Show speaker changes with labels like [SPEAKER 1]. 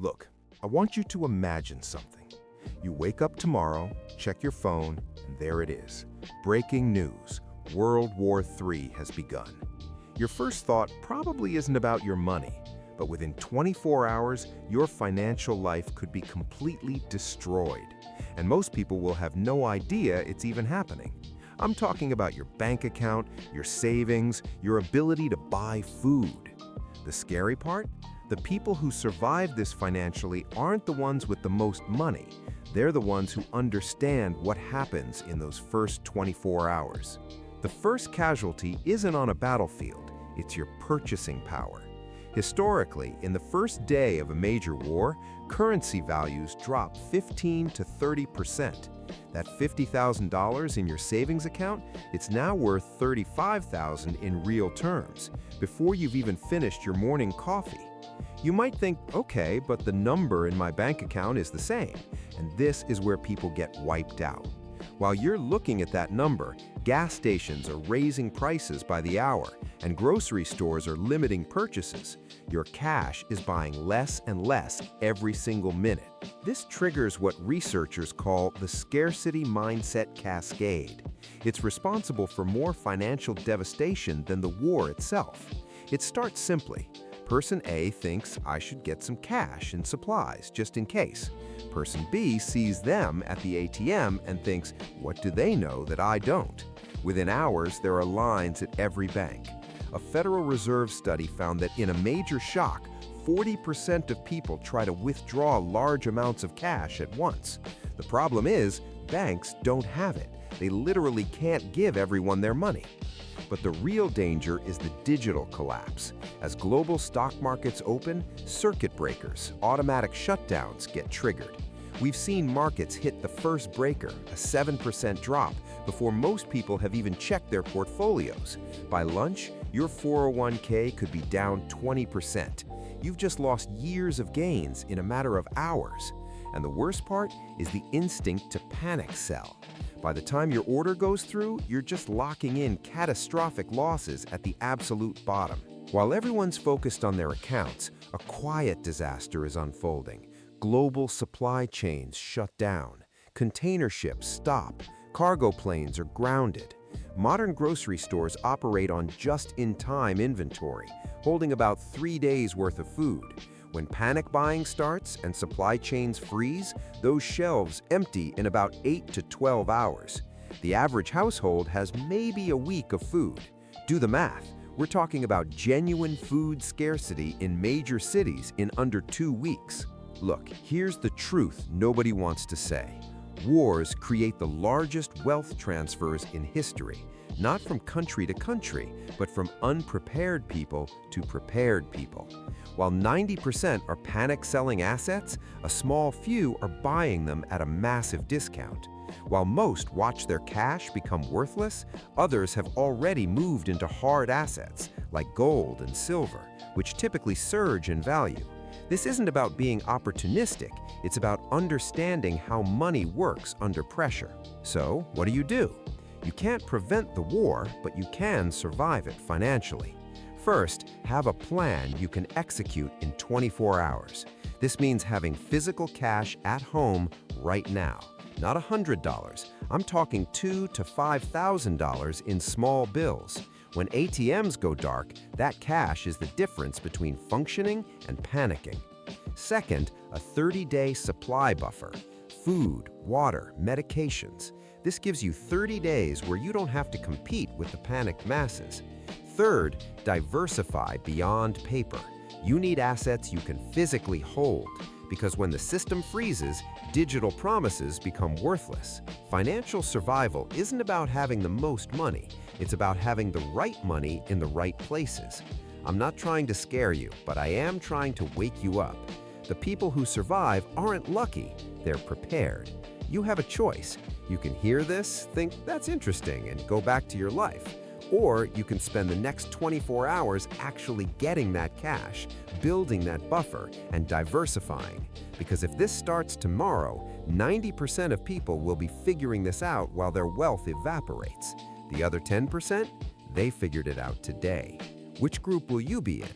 [SPEAKER 1] Look, I want you to imagine something. You wake up tomorrow, check your phone, and there it is. Breaking news. World War III has begun. Your first thought probably isn't about your money, but within 24 hours, your financial life could be completely destroyed. And most people will have no idea it's even happening. I'm talking about your bank account, your savings, your ability to buy food. The scary part? The people who survive this financially aren't the ones with the most money. They're the ones who understand what happens in those first 24 hours. The first casualty isn't on a battlefield, it's your purchasing power. Historically, in the first day of a major war, currency values drop 15 to 30%. That $50,000 in your savings account, it's now worth $35,000 in real terms, before you've even finished your morning coffee. You might think, okay, but the number in my bank account is the same, and this is where people get wiped out. While you're looking at that number, gas stations are raising prices by the hour, and grocery stores are limiting purchases. Your cash is buying less and less every single minute. This triggers what researchers call the scarcity mindset cascade. It's responsible for more financial devastation than the war itself. It starts simply. Person A thinks I should get some cash and supplies just in case. Person B sees them at the ATM and thinks, what do they know that I don't? Within hours, there are lines at every bank. A Federal Reserve study found that in a major shock, 40% of people try to withdraw large amounts of cash at once. The problem is, banks don't have it. They literally can't give everyone their money. But the real danger is the digital collapse. As global stock markets open, circuit breakers, automatic shutdowns get triggered. We've seen markets hit the first breaker, a 7% drop, before most people have even checked their portfolios. By lunch, your 401k could be down 20%. You've just lost years of gains in a matter of hours. And the worst part is the instinct to panic sell. By the time your order goes through, you're just locking in catastrophic losses at the absolute bottom. While everyone's focused on their accounts, a quiet disaster is unfolding. Global supply chains shut down. Container ships stop. Cargo planes are grounded. Modern grocery stores operate on just-in-time inventory, holding about 3 days' worth of food. When panic buying starts and supply chains freeze, those shelves empty in about 8 to 12 hours. The average household has maybe a week of food. Do the math. We're talking about genuine food scarcity in major cities in under 2 weeks. Look, here's the truth nobody wants to say. Wars create the largest wealth transfers in history, not from country to country, but from unprepared people to prepared people. While 90% are panic selling assets, a small few are buying them at a massive discount. While most watch their cash become worthless, others have already moved into hard assets like gold and silver, which typically surge in value. This isn't about being opportunistic, it's about understanding how money works under pressure. So, what do? You can't prevent the war, but you can survive it financially. First, have a plan you can execute in 24 hours. This means having physical cash at home right now. Not $100, I'm talking $2,000 to $5,000 in small bills. When ATMs go dark, that cash is the difference between functioning and panicking. Second, a 30-day supply buffer. Food, water, medications. This gives you 30 days where you don't have to compete with the panicked masses. Third, diversify beyond paper. You need assets you can physically hold, because when the system freezes, digital promises become worthless. Financial survival isn't about having the most money, it's about having the right money in the right places. I'm not trying to scare you, but I am trying to wake you up. The people who survive aren't lucky, they're prepared. You have a choice. You can hear this, think that's interesting, and go back to your life. Or you can spend the next 24 hours actually getting that cash, building that buffer, and diversifying. Because if this starts tomorrow, 90% of people will be figuring this out while their wealth evaporates. The other 10%? They figured it out today. Which group will you be in?